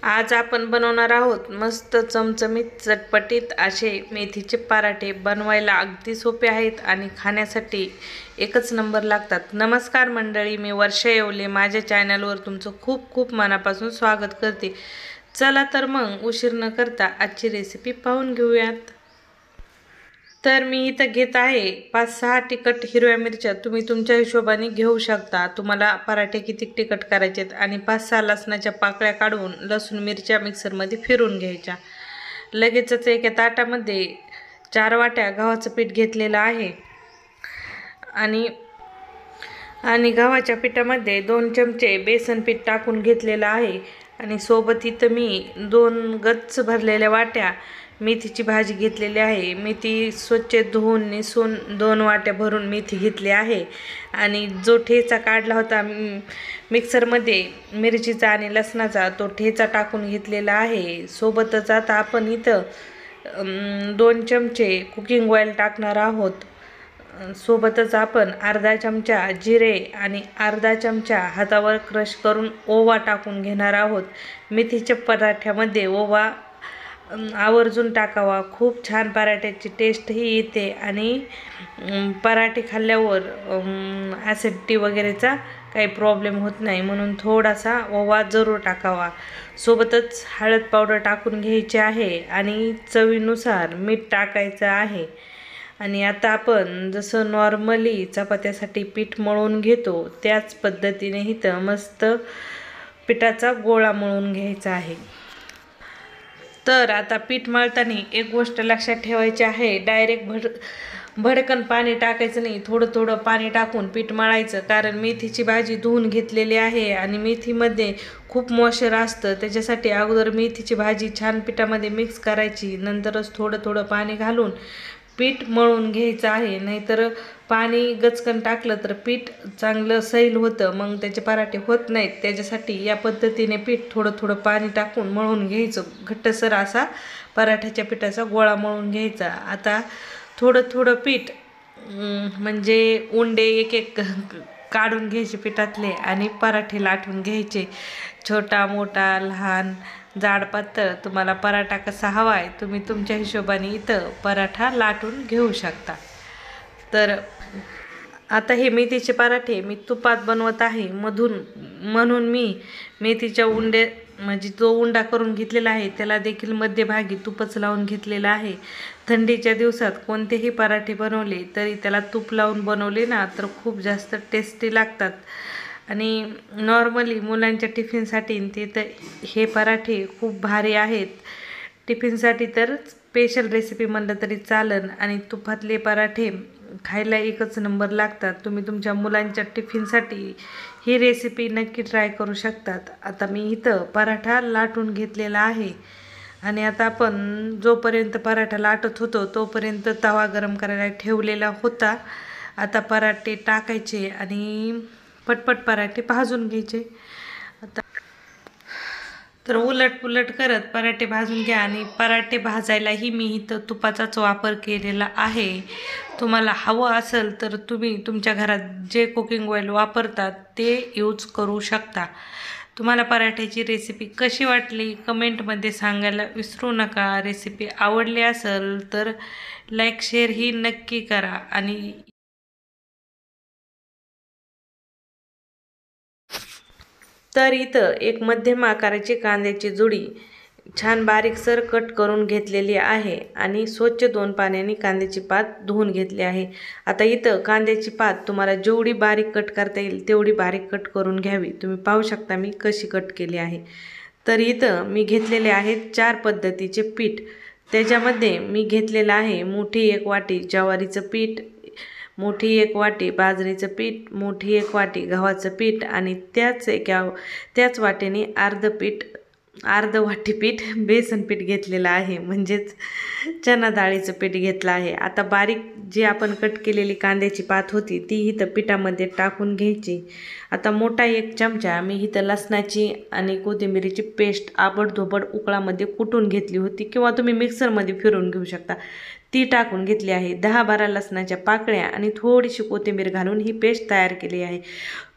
आज आपण बनवणार आहोत मस्त चमचमीत चटपटीत असे मेथीचे पराठे। बनवायला अगदी सोपे आहेत आणि खाण्यासाठी एकच नंबर लागतात। नमस्कार मंडळी, मी वर्षा येवले माझ्या चॅनलवर तुमचं खूप खूप मनापासून स्वागत करते। चला तर मग उशीर न करता आजची रेसिपी पाहून घेऊयात। तर मी इथं घेत आहे 5-6 तिखट हिरव्या मिरच्या। तुम्ही तुमच्या हिशोबाने घेऊ शकता, तुम्हाला पराठे किती तिखट करायचे आहेत। आणि 5-6 लसणाच्या पाकळ्या काढून लसूण मिरच्या मिक्सरमध्ये फिरवून घ्यायच्या। लगेचच एका ताटामध्ये 4 वाट्या गव्हाचं पीठ घेतलेलं आहे आणि गव्हाच्या पिठामध्ये 2 चमचे बेसन पीठ टाकून घेतलेलं आहे। आणि सोबत इथं मी 2 गच्च भरलेल्या वाट्या मेथीची भाजी घेतलेली आहे। मेथी स्वच्छ धुवून निसून 2 वाट्या भरून मेथी घेतली आहे। आणि जो ठेचा काढला होता मिक्सरमध्ये मिरचीचा आणि लसणाचा, तो ठेचा टाकून घेतलेला आहे। सोबतच आता आपण इथं 2 चमचे कुकिंग ऑइल टाकणार आहोत। सोबतच आपण अर्धा चमचा जिरे आणि अर्धा चमचा हातावर क्रश करून ओवा टाकून घेणार आहोत। मेथीच्या पराठ्यामध्ये ओवा आवर्जून टाकावा, खूप छान पराठ्याची टेस्टही येते आणि पराठे खाल्ल्यावर ॲसिडिटी वगैरेचा काही प्रॉब्लेम होत नाही, म्हणून थोडासा ओवा जरूर टाकावा। सोबतच हळद पावडर टाकून घ्यायची आहे आणि चवीनुसार मीठ टाकायचं आहे। आणि आता आपण जसं नॉर्मली चपात्यासाठी पीठ मळून घेतो त्याच पद्धतीने इथं मस्त पिठाचा गोळा मळून घ्यायचा आहे। तर आता पीठ मळताना एक गोष्ट लक्षात ठेवायची आहे, डायरेक्ट भडकन पाणी टाकायचं नाही, थोडं थोडं पाणी टाकून पीठ मळायचं। कारण मेथीची भाजी धुवून घेतलेली आहे आणि मेथीमध्ये खूप मॉइश्चर असतं, त्याच्यासाठी अगोदर मेथीची भाजी छान पिठामध्ये मिक्स करायची, नंतरच थोडं थोडं पाणी घालून पीठ मळून घ्यायचं आहे। नाहीतर पाणी गचकन टाकलं तर पीठ चांगलं सैल होतं, मग त्याचे पराठे होत नाहीत। त्याच्यासाठी या पद्धतीने पीठ थोडं थोडं पाणी टाकून मळून घ्यायचं। घट्टसर असा पराठ्याच्या पिठाचा गोळा मळून घ्यायचा। आता थोडं थोडं पीठ म्हणजे उंडे एक एक काढून घ्यायचे पिठातले आणि पराठे लाटून घ्यायचे। छोटा मोठा लहान जाड पातळ तुम्हाला पराठा कसा हवा आहे तुम्ही तुमच्या हिशोबाने इथं पराठा लाटून घेऊ शकता। तर आता हे मेथीचे पराठे मी तुपात बनवत आहे म्हणून मी मेथीच्या उंडे म्हणजे जो उंडा करून घेतलेला आहे त्याला देखील मध्यभागी तुपच लावून घेतलेला आहे। थंडीच्या दिवसात कोणतेही पराठे बनवले तरी त्याला तूप लावून बनवले ना तर खूप जास्त टेस्टी लागतात। आणि नॉर्मली मुलांच्या टिफिनसाठी ते तर हे पराठे खूप भारी आहेत। टिफिनसाठी तर स्पेशल रेसिपी म्हणलं तरी चालन आणि तुपातले पराठे खायला एकच नंबर लागतात। तुम्ही तुमच्या मुलांच्या टिफिनसाठी ही रेसिपी नक्की ट्राय करू शकतात। आता मी इथं पराठा लाटून घेतलेला आहे आणि आता आपण जोपर्यंत पराठा लाटत होतो तोपर्यंत तवा गरम करायला ठेवलेला होता। आता पराठे टाकायचे आणि पटपट पराठे भाजून घ्यायचे। आता तर उलट पुलट करत पराठे भाजून घ्या आणि पराठे भाजायलाही मी इथं तुपाचाच वापर केलेला आहे। तुम्हाला हवं असेल तर तुम्ही तुमच्या घरात जे कुकिंग ऑइल वापरतात ते यूज करू शकता। तुम्हाला पराठ्याची रेसिपी कशी वाटली कमेंटमध्ये सांगायला विसरू नका। रेसिपी आवडली असेल तर लाईक शेअर ही नक्की करा। आणि तर इथं एक मध्यम आकाराची कांद्याची जुडी छान बारीकसर कट करून घेतलेली आहे आणि स्वच्छ 2 पाण्याने कांद्याची पात धुवून घेतली आहे। आता इथं कांद्याची पात तुम्हाला जेवढी बारीक कट करता येईल तेवढी बारीक कट करून घ्यावी। तुम्ही पाहू शकता मी कशी कट केली आहे। तर इथं मी घेतलेले आहेत 4 पद्धतीचे पीठ। त्याच्यामध्ये मी घेतलेलं आहे मोठी 1 वाटी ज्वारीचं पीठ, मोठी 1 वाटी बाजरीचं पीठ, मोठी 1 वाटी गव्हाचं पीठ आणि त्याच वाटीने अर्ध वाटी पीठ बेसन पीठ घेतलेलं आहे, म्हणजेच चना डाळीचं पीठ घेतलं आहे। आता बारीक जी आपण कट केलेली कांद्याची पात होती ती इथं पिठामध्ये टाकून घ्यायची। आता मोठा 1 चमचा मी इथं लसणाची आणि कोथिंबीरीची पेस्ट आबडधोबड उकळामध्ये कुटून घेतली होती किंवा तुम्ही मिक्सरमध्ये फिरवून घेऊ शकता, ती टाकून घेतली आहे। 10-12 लसणाच्या पाकळ्या आणि थोडीशी कोथिंबीर घालून ही पेस्ट तयार केली आहे।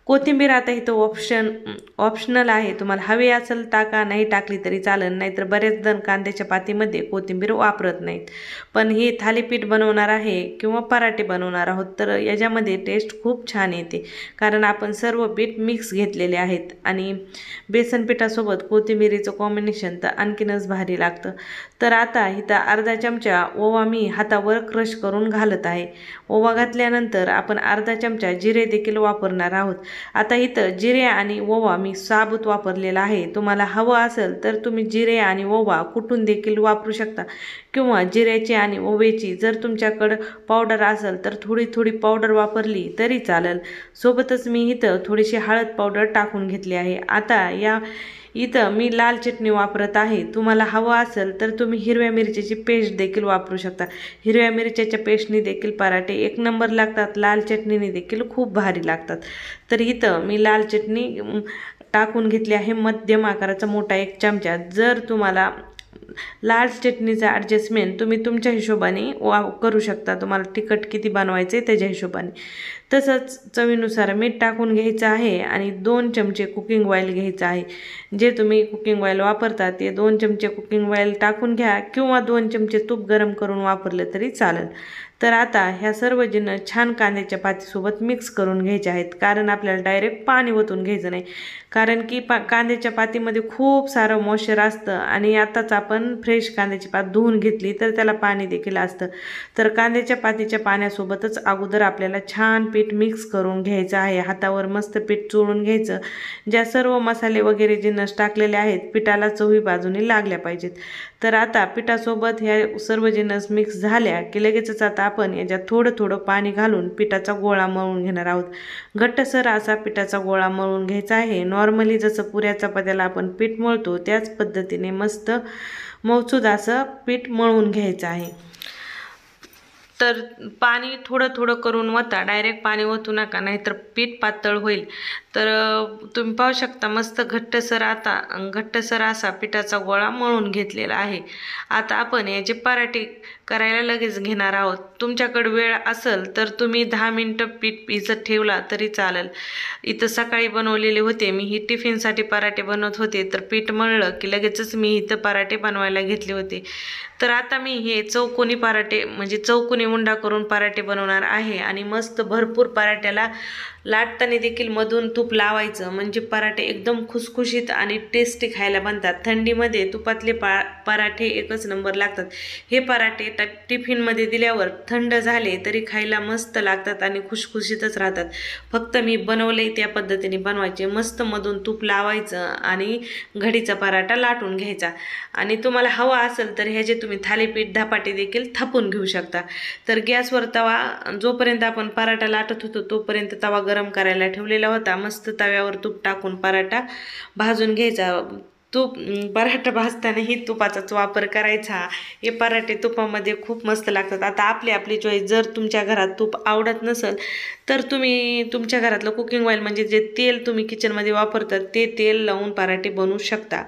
कोथिंबीर आता इथं ऑप्शनल आहे, तुम्हाला हवी असेल टाका, नाही टाकली तरी चालेल, नाहीतर बरेच जण कांद्याच्या पातीमध्ये कोथिंबीर वापरत नाहीत. पण ही थालीपीठ बनवणार आहे किंवा पराठे बनवणार आहोत तर याच्यामध्ये टेस्ट खूप छान येते, कारण आपण सर्व पीठ मिक्स घेतलेले आहेत आणि बेसन पिठासोबत कोथिंबीरीचं कॉम्बिनेशन तर आणखीनच भारी लागतं. तर आता इथं अर्धा चमचा ओवा मी हातावर क्रश करून घालत आहे. ओवा घातल्यानंतर आपण अर्धा चमचा जिरे देखील वापरणार आहोत. आता इथं जिरे आणि ओवा मी साबूत वापरलेला आहे. तुम्हाला हवं असेल तर तुम्ही जिरे आणि ओवा कुटून देखील वापरू शकता, किंवा जिऱ्याची आणि ओव्याची जर तुमच्याकडं पावडर असेल तर थोडी थोडी पावडर वापरली तरी चालेल. सोबतच मी इथं थोडीशी हळद पावडर टाकून घेतली आहे. आता इथं मी लाल चटणी वापरत आहे. तुम्हाला हवं असेल तर तुम्ही हिरव्या मिरचीची पेस्ट देखील वापरू शकता. हिरव्या मिरच्याच्या पेस्टनी देखील पराठे एक नंबर लागतात, लाल चटणीने देखील खूप भारी लागतात. तर इथं मी लाल चटणी टाकून घेतली आहे, मध्यम आकाराचा मोठा 1 चमचा. जर तुम्हाला लाल चटणीचा ॲडजस्टमेंट तुम्ही तुमच्या हिशोबाने करू शकता, तुम्हाला तिखट किती बनवायचे त्याच्या हिशोबाने. तसंच चवीनुसार मीठ टाकून घ्यायचं आहे आणि 2 चमचे कुकिंग ऑइल घ्यायचं आहे. जे तुम्ही कुकिंग ऑइल वापरता ते 2 चमचे कुकिंग ऑइल टाकून घ्या, किंवा 2 चमचे तूप गरम करून वापरलं तरी चालेल. तर आता ह्या सर्व जिन्नस छान कांद्याच्या पातीसोबत मिक्स करून घ्यायचे आहेत, कारण आपल्याला डायरेक्ट पाणी ओतून घ्यायचं नाही, कारण की कांद्याच्या पातीमध्ये खूप सारं मॉइश्चर असतं आणि आताच आपण फ्रेश कांद्याची पात धुवून घेतली तर त्याला पाणी देखील असतं. तर कांद्याच्या पातीच्या पाण्यासोबतच अगोदर आपल्याला छान पीठ मिक्स करून घ्यायचं आहे. हातावर मस्त पीठ चोळून घ्यायचं. ज्या सर्व मसाले वगैरे जिन्नस टाकलेले आहेत पिठाला चोही बाजूने लागल्या पाहिजेत. तर आता पिठासोबत ह्या सर्व जिन्नस मिक्स झाल्या की लगेचच आता आपण याच्यात थोडं थोडं पाणी घालून पिठाचा गोळा मळून घेणार आहोत. घट्टसर असा पिठाचा गोळा मळून घ्यायचा आहे. नॉर्मली जसं पुऱ्या चपात्याला आपण पीठ मळतो त्याच पद्धतीने मस्त मौसूद असं पीठ मळून घ्यायचं आहे. तर पाणी थोडं थोडं करून ओता, डायरेक्ट पाणी ओतू नका, नाहीतर पीठ पातळ होईल. तर तुम्ही पाहू शकता मस्त घट्टसर असा पिठाचा गोळा मळून घेतलेला आहे. आता आपण याचे पराठे करायला लगेच घेणार आहोत. तुमच्याकडे वेळ असेल तर तुम्ही 10 मिनटं पीठ भिजत ठेवला तरी चालेल. इथं सकाळी बनवलेले होते मी, ही टिफिनसाठी पराठे बनवत होते, तर पीठ मळलं की लगेचच मी इथं पराठे बनवायला घेतले होते. तर आता मी हे चौकोनी पराठे म्हणजे चौकोनी उंडा करून पराठे बनवणार आहे आणि मस्त भरपूर पराठ्याला लाटताना देखील मधून तूप लावायचं, म्हणजे पराठे एकदम खुसखुशीत आणि टेस्टी खायला बनतात. थंडीमध्ये तुपातले पराठे एकच नंबर लागतात. हे पराठे टिफिनमध्ये दिल्यावर थंड झाले तरी खायला मस्त लागतात आणि खुसखुशीतच राहतात. फक्त मी बनवले त्या पद्धतीने बनवायचे. मस्त मधून तूप लावायचं आणि घडीचा पराठा लाटून घ्यायचा. आणि तुम्हाला हवा असेल तर ह्याचे तुम्ही थालीपीठ धपाटे देखील थापून घेऊ शकता. तर गॅसवर तवा जोपर्यंत आपण पराठा लाटत होतो तोपर्यंत तवा गरम करायला ठेवलेला होता. मस्त तव्यावर तूप टाकून पराठा भाजून घ्यायचा. पराठा भाजतानाही तुपाचाच वापर करायचा. हे पराठे तुपामध्ये खूप मस्त लागतात. आता आपली चॉईस, जर तुमच्या घरात तूप आवडत नसेल तर तुम्ही तुमच्या घरातलं कुकिंग ऑइल म्हणजे जे तेल तुम्ही किचनमध्ये वापरतात ते तेल लावून पराठे बनवू शकता.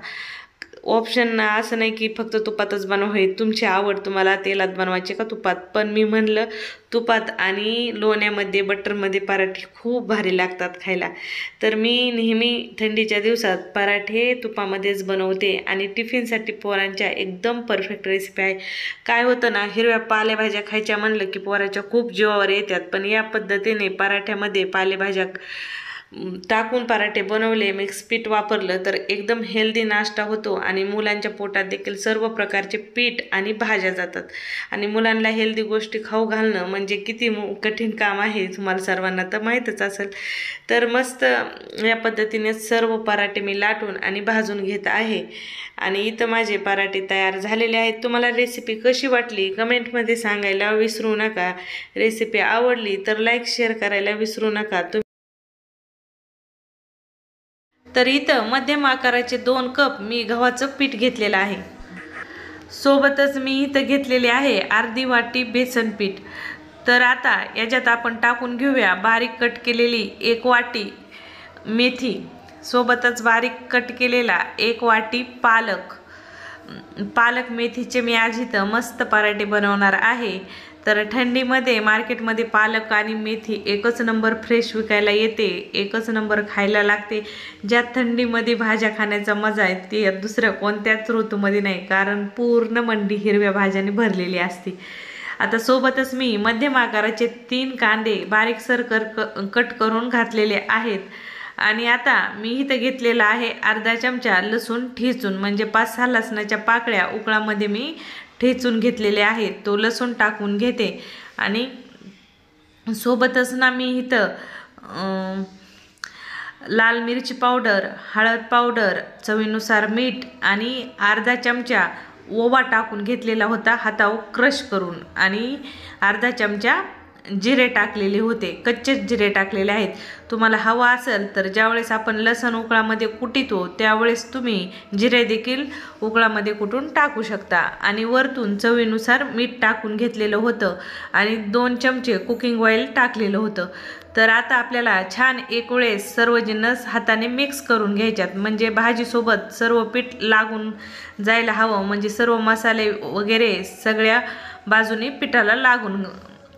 ऑप्शन असं नाही की फक्त तुपातच बनवा, तुमची आवड, तुम्हाला तेलात बनवायचे का तुपात. पण मी म्हणलं तुपात आणि लोण्यामध्ये बटरमध्ये पराठे खूप भारी लागतात खायला. तर मी नेहमी थंडीच्या दिवसात पराठे तुपामध्येच बनवते आणि टिफिनसाठी पोरांच्या एकदम परफेक्ट रेसिपी आहे. काय होतं ना, हिरव्या पालेभाज्या खायच्या म्हणलं की पोराच्या खूप जीवावर येतात, पण या पद्धतीने पराठ्यामध्ये पालेभाज्या टाकून पराठे बनवले, मिक्स पीठ वापरलं तर एकदम हेल्दी नाश्ता होतो आणि मुलांच्या पोटात देखील सर्व प्रकारचे पीठ आणि भाज्या जातात. आणि मुलांना हेल्दी गोष्टी खाऊ घालणं म्हणजे किती कठीण काम आहे तुम्हाला सर्वांना तर माहीतच असेल. तर मस्त या पद्धतीने सर्व पराठे मी लाटून आणि भाजून घेत आहे आणि इथं माझे पराठे तयार झालेले आहेत. तुम्हाला रेसिपी कशी वाटली कमेंटमध्ये सांगायला विसरू नका. रेसिपी आवडली तर लाईक शेअर करायला विसरू नका. तर इथं मध्यम आकाराचे 2 कप मी गव्हाचं पीठ घेतलेलं आहे. सोबतच मी इथं घेतलेले आहे अर्धी वाटी बेसन पीठ. तर आता याच्यात आपण टाकून घेऊया बारीक कट केलेली 1 वाटी मेथी, सोबतच बारीक कट केलेला 1 वाटी पालक मेथीचे मी आज इथं मस्त पराठे बनवणार आहे. तर थंडीमध्ये मार्केटमध्ये पालक आणि मेथी एकच नंबर फ्रेश विकायला येते, एकच नंबर खायला लागते. ज्या थंडीमध्ये भाज्या खाण्याचा मजा आहे ते दुसऱ्या कोणत्याच ऋतूमध्ये नाही, कारण पूर्ण मंडी हिरव्या भाज्यांनी भरलेली असते. आता सोबतच मी मध्यम आकाराचे 3 कांदे बारीकसर कट करून घातलेले आहेत. आणि आता मी इथं घेतलेला आहे अर्धा चमचा लसूण ठेचून, म्हणजे 5-6 लसणाच्या पाकळ्या उकळामध्ये मी ठेचून घेतलेले आहेत. तो लसूण टाकून घेते आणि सोबतच ना मी इथं लाल मिरची पावडर, हळद पावडर, चवीनुसार मीठ आणि अर्धा चमचा ओवा टाकून घेतलेला होता हातावर क्रश करून, आणि अर्धा चमचा जिरे टाकलेले होते, कच्चेच जिरे टाकलेले आहेत. तुम्हाला हवा असेल तर ज्यावेळेस आपण लसूण उकळामध्ये कुटितो त्यावेळेस तुम्ही जिरे देखील उकळामध्ये कुटून टाकू शकता. आणि वरतून चवीनुसार मीठ टाकून घेतलेलं होतं आणि 2 चमचे कुकिंग ऑइल टाकलेलं होतं. तर आता आपल्याला छान एक वेळेस सर्व जिन्नस हाताने मिक्स करून घ्यायच्यात, म्हणजे भाजीसोबत सर्व पीठ लागून जायला हवं, म्हणजे सर्व मसाले वगैरे सगळ्या बाजूने पिठाला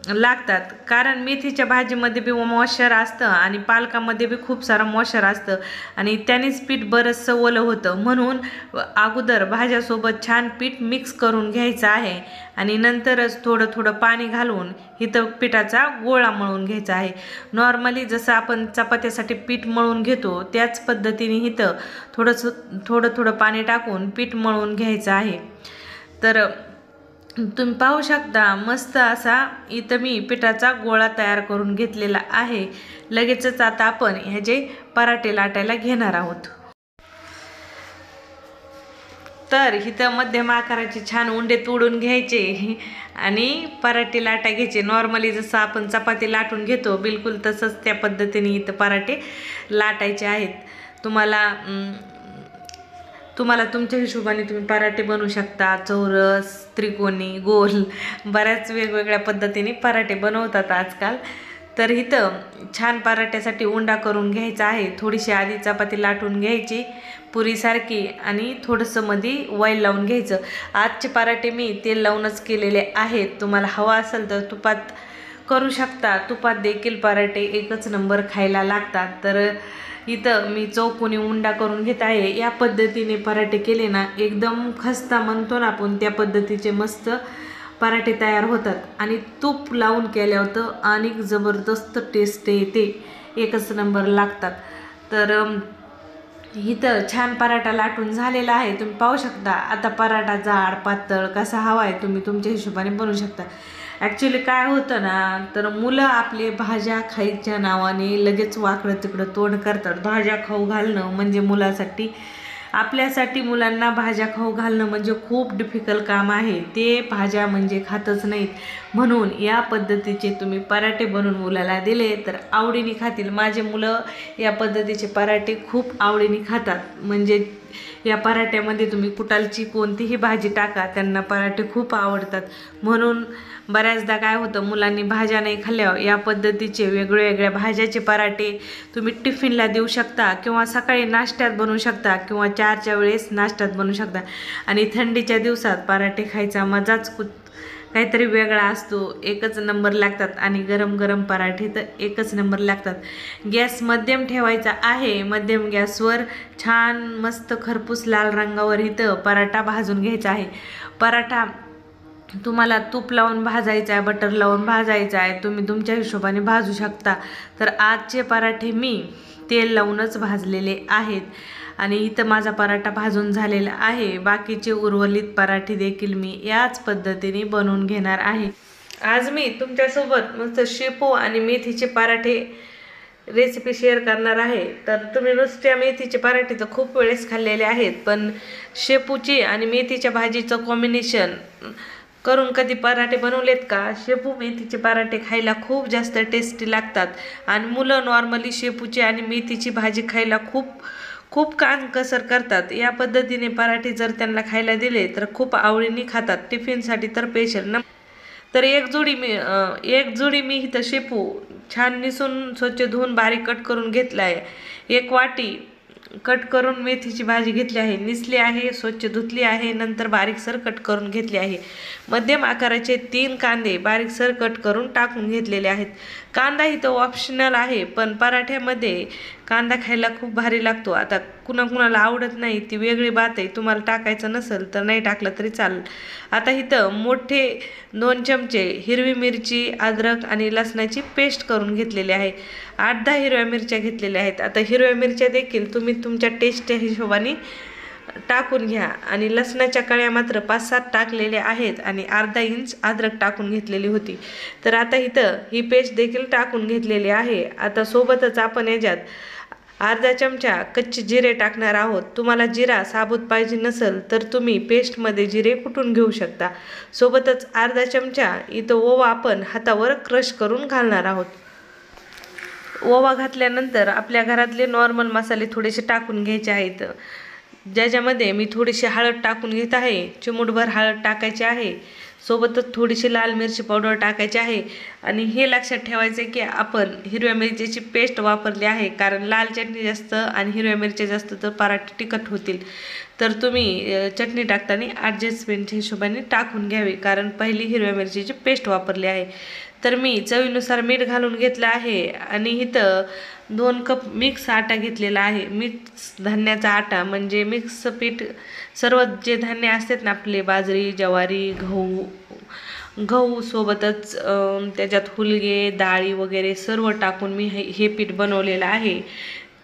लागतात. कारण मेथीच्या भाजीमध्ये बी मॉइश्चर असतं आणि पालकामध्ये बी खूप सारं मॉइश्चर असतं आणि त्यानेच पीठ बरंचसं ओलं होतं. म्हणून अगोदर भाज्यासोबत छान पीठ मिक्स करून घ्यायचं आहे आणि नंतरच थोडं थोडं पाणी घालून इथं पिठाचा गोळा मळून घ्यायचा आहे. नॉर्मली जसं आपण चपात्यासाठी पीठ मळून घेतो त्याच पद्धतीने इथं थोडं पाणी टाकून पीठ मळून घ्यायचं आहे. तर तुम्ही पाहू शकता मस्त असा इथं मी पिठाचा गोळा तयार करून घेतलेला आहे. लगेचच आता आपण ह्याचे पराठे लाटायला घेणार आहोत. तर इथं मध्यम आकाराचे छान उंडे तोडून घ्यायचे आणि पराठे लाटा घ्यायचे. नॉर्मली जसं आपण चपाती लाटून घेतो बिलकुल तसंच त्या पद्धतीने इथं पराठे लाटायचे आहेत. तुम्हाला तुमच्या हिशोबाने तुम्ही पराठे बनवू शकता, चौरस, त्रिकोणी, गोल, बऱ्याच वेगवेगळ्या पद्धतीने पराठे बनवतात आजकाल. तर इथं छान पराठ्यासाठी उंडा करून घ्यायचा आहे. थोडीशी आधी चपाती लाटून घ्यायची पुरीसारखी आणि थोडंसं मध्ये ऑइल लावून घ्यायचं. आजचे पराठे मी तेल लावूनच केलेले आहेत. तुम्हाला हवा असेल तर तुपात करू शकता. तुपात देखील पराठे एकच नंबर खायला लागतात. तर इथं मी चौकोनी उंडा करून घेत आहे. या पद्धतीने पराठे केले ना एकदम खस्ता म्हणतो ना आपण त्या पद्धतीचे मस्त पराठे तयार होतात आणि तूप लावून केल्यावर तर आणि जबरदस्त टेस्ट येते, एकच नंबर लागतात. तर इथं छान पराठा लाटून झालेला आहे, तुम्ही पाहू शकता. आता पराठा जाड पातळ कसा हवा आहे तुम्ही तुमच्या हिशोबाने बनवू शकता. ॲक्च्युली काय होतं ना, तर मुलं आपले भाज्या खायच्या नावाने लगेच वाकडं तिकडं तोंड करतात. भाज्या खाऊ घालणं म्हणजे आपल्यासाठी मुलांना भाज्या खाऊ घालणं म्हणजे खूप डिफिकल्ट काम आहे. ते भाज्या म्हणजे खातच नाहीत. म्हणून या पद्धतीचे तुम्ही पराठे बनवून मुलाला दिले तर आवडीने खातील. माझे मुलं या पद्धतीचे पराठे खूप आवडीने खातात. म्हणजे या पराठ्यामध्ये तुम्ही कुटालची कोणतीही भाजी टाका, त्यांना पराठे खूप आवडतात. म्हणून बऱ्याचदा काय होतं, मुलांनी भाज्या नाही खाल्ल्यावर या पद्धतीचे वेगवेगळ्या भाज्याचे पराठे तुम्ही टिफिनला देऊ शकता किंवा सकाळी नाश्त्यात बनवू शकता किंवा 4च्या वेळेस नाश्त्यात बनवू शकता. आणि थंडीच्या दिवसात पराठे खायचा मजाच काहीतरी वेगळा असतो. एकच नंबर लागतात आणि गरम गरम पराठे तर एकच नंबर लागतात. गॅस मध्यम ठेवायचा आहे. मध्यम गॅसवर छान मस्त खरपूस लाल रंगावर इथं पराठा भाजून घ्यायचा आहे. पराठा तुम्हाला तूप लावून भाजायचा आहे, बटर लावून भाजायचा आहे, तुम्ही तुमच्या हिशोबाने भाजू शकता. तर आजचे पराठे मी तेल लावूनच भाजलेले आहेत आणि इथं माझा पराठा भाजून झालेला आहे. बाकीचे उर्वरित पराठे देखील मी याच पद्धतीने बनवून घेणार आहे. आज मी तुमच्यासोबत मस्त शेपू आणि मेथीचे पराठे रेसिपी शेअर करणार आहे. तर तुम्ही नुसत्या मेथीचे पराठे तर खूप वेळेस खाल्लेले आहेत, पण शेपूची आणि मेथीच्या भाजीचं कॉम्बिनेशन करून कधी पराठे बनवलेत का? शेपू मेथीचे पराठे खायला खूप जास्त टेस्टी लागतात आणि मुलं नॉर्मली शेपूची आणि मेथीची भाजी खायला खूप कानकसर करतात. या पद्धतीने पराठे जर त्यांना खायला दिले तर खूप आवडीने खातात. टिफिनसाठी तर स्पेशल. तर एक जोडी मी इथं शेपू छान निसून स्वच्छ धुवून बारीक कट करून घेतला आहे. 1 वाटी कट करून मेथीची भाजी घेतली आहे, निसली आहे, स्वच्छ धुतली आहे, नंतर बारीकसर कट करून घेतली आहे। मध्यम आकाराचे 3 कांदे बारीकसर कट करून टाकून घेतलेले आहेत। कांदा ही तो ऑप्शनल आहे, पण पराठ्यामध्ये कांदा खायला खूप भारी लागतो। आता कुणाकुणाला आवडत नाही ती वेगळी बात आहे, तुम्हाला टाकायचं नसेल तर नाही टाकलं तरी चालेल। आता इथं मोठे 2 चमचे हिरवी मिरची, अद्रक आणि लसणाची पेस्ट करून घेतलेली आहे। 8-10 हिरव्या मिरच्या घेतलेल्या आहेत। आता हिरव्या मिरच्या देखील तुम्ही तुमच्या टेस्टच्या हिशोबाने टाकून घ्या आणि लसणाच्या कळ्या मात्र 5-7 टाकलेल्या आहेत आणि अर्धा इंच अद्रक टाकून घेतलेली होती। तर आता इथं ही पेस्ट देखील टाकून घेतलेली आहे। आता सोबतच आपण याच्यात अर्धा चमचा कच्चे जिरे टाकणार आहोत। तुम्हाला जिरा साबूत पाहिजे नसेल तर तुम्ही पेस्टमध्ये जिरे कुटून घेऊ शकता। सोबतच अर्धा चमचा इथं ओवा आपण हातावर क्रश करून घालणार आहोत। ओवा घातल्यानंतर आपल्या घरातले नॉर्मल मसाले थोडेसे टाकून घ्यायचे आहेत, ज्याच्यामध्ये मी थोडीशी हळद टाकून घेत आहे, चिमूटभर हळद टाकायची आहे, सोबतच थोडीशी लाल मिरची पावडर टाकायची आहे। आणि हे लक्षात ठेवायचे की आपण हिरव्या मिरचीची पेस्ट वापरली आहे, कारण लाल चटणी जास्त आणि हिरव्या मिरच्या जास्त तर पराठे तिखट होतील। तर तुम्ही चटणी टाकताना ॲडजस्टमेंटच्या हिशोबाने टाकून घ्यावी, कारण पहिली हिरव्या मिरचीची पेस्ट वापरली आहे। तर मी चवीनुसार मीठ घालून घेतलं आहे आणि इथं 2 कप मिक्स आटा घेतलेला आहे। मिक्स धान्याचा आटा म्हणजे मिक्स पीठ, सर्व जे धान्य असतात ना आपले, बाजरी, ज्वारी, गहू सोबतच त्याच्यात हुलगे, डाळी वगैरे सर्व टाकून मी हे पीठ बनवलेलं आहे।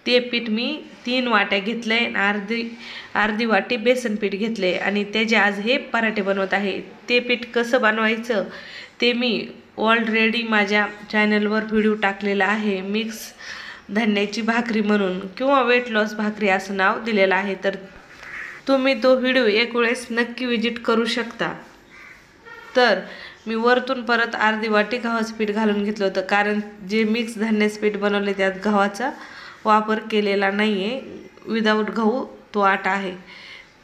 ते पीठ मी 3 वाट्या घेतलंय आणि अर्धी वाटी बेसन पीठ घेतले आणि त्याचे आज हे पराठे बनवत आहे। ते पीठ कसं बनवायचं ते मी ऑलरेडी माझ्या चॅनलवर व्हिडिओ टाकलेला आहे, मिक्स धान्याची भाकरी म्हणून किंवा वेट लॉस भाकरी असं नाव दिलेलं आहे। तर तुम्ही तो व्हिडिओ एक वेळेस नक्की विजिट करू शकता। तर मी वरतून परत अर्धी वाटी गव्हाचं पीठ घालून घेतलं होतं, कारण जे मिक्स धान्याचं पीठ बनवले त्यात गव्हाचा वापर केलेला नाही आहे, विदाऊट गहू तो आटा आहे।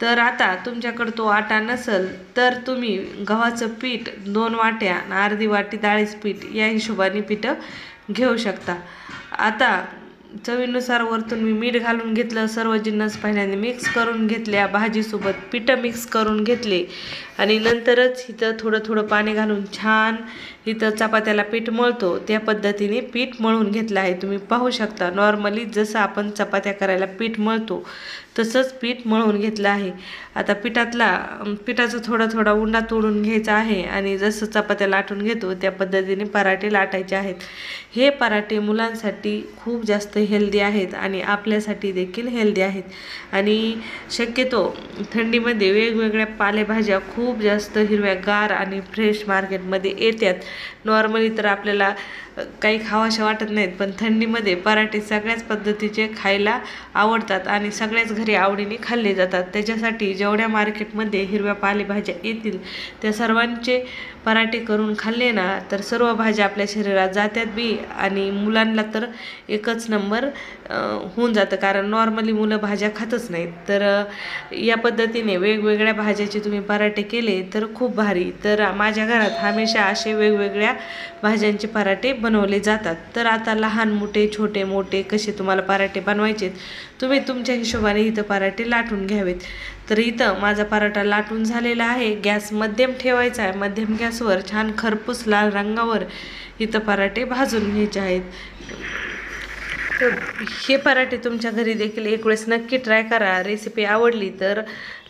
तर आता तुमच्याकडे तो आटा नसेल तर तुम्ही गव्हाचं पीठ 2 वाट्या आणि अर्धी वाटी डाळीचं पीठ या हिशोबाने पीठं घेऊ शकता। आता चवीनुसार वरतून मी मीठ घालून घेतलं, सर्व जिन्नस पहिल्यांदा मिक्स करून घेतल्या, भाजीसोबत पिठं मिक्स करून घेतले आणि नंतरच इथं थोडं थोडं पाणी घालून छान इथं चपात्याला पीठ मळतो त्या पद्धतीने पीठ मळून घेतलं आहे। तुम्ही पाहू शकता नॉर्मली जसं आपण चपात्या करायला पीठ मळतो तसंच पीठ मळून घेतलं आहे। आता पिठाचा थोडा थोडा उंडा तोडून घ्यायचा आहे आणि जसं चपात्या लाटून घेतो त्या पद्धतीने पराठे लाटायचे आहेत। हे पराठे मुलांसाठी खूप जास्त हेल्दी आहेत आणि आपल्यासाठी देखील हेल्दी आहेत। आणि शक्यतो थंडीमध्ये वेगवेगळ्या पालेभाज्या खूप जास्त हिरव्यागार आणि फ्रेश मार्केटमध्ये येतात। नॉर्मली तर आपल्याला काही खावाशा वाटत नाहीत, पण थंडीमध्ये पराठे सगळ्याच पद्धतीचे खायला आवडतात आणि सगळ्याच घरी आवडीने खाल्ले जातात। त्याच्यासाठी जेवढ्या मार्केटमध्ये हिरव्या पालेभाज्या येतील त्या सर्वांचे पराठे करून खाल्ले ना तर सर्व भाज्या आपल्या शरीरात जातात बी आणि मुलांना तर एकच नंबर होऊन जातं, कारण नॉर्मली मुलं भाज्या खातच नाहीत। तर या पद्धतीने वेगवेगळ्या भाज्याचे तुम्ही पराठे केले तर खूप भारी। तर माझ्या घरात हमेशा असे वेगवेगळ्या भाज्यांचे पराठे बनवले जातात। तर आता लहान मोठे छोटे मोठे कसे तुम्हाला पराठे बनवायचे तुम्ही तुमच्या हिशोबाने इथं पराठे लाटून घ्यावेत। तर इथं माझा पराठा लाटून झालेला आहे, गॅस मध्यम ठेवायचा आहे, मध्यम गॅसवर छान खरपूस लाल रंगावर इथं पराठे भाजून घ्यायचे आहेत। तर हे पराठे तुमच्या घरी देखील एक वेळेस नक्की ट्राय करा। रेसिपी आवडली तर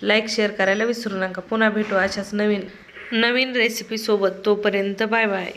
लाईक शेअर करायला विसरू नका। पुन्हा भेटू अशाच नवीन रेसिपी सोबत, तोपर्यंत बाय बाय।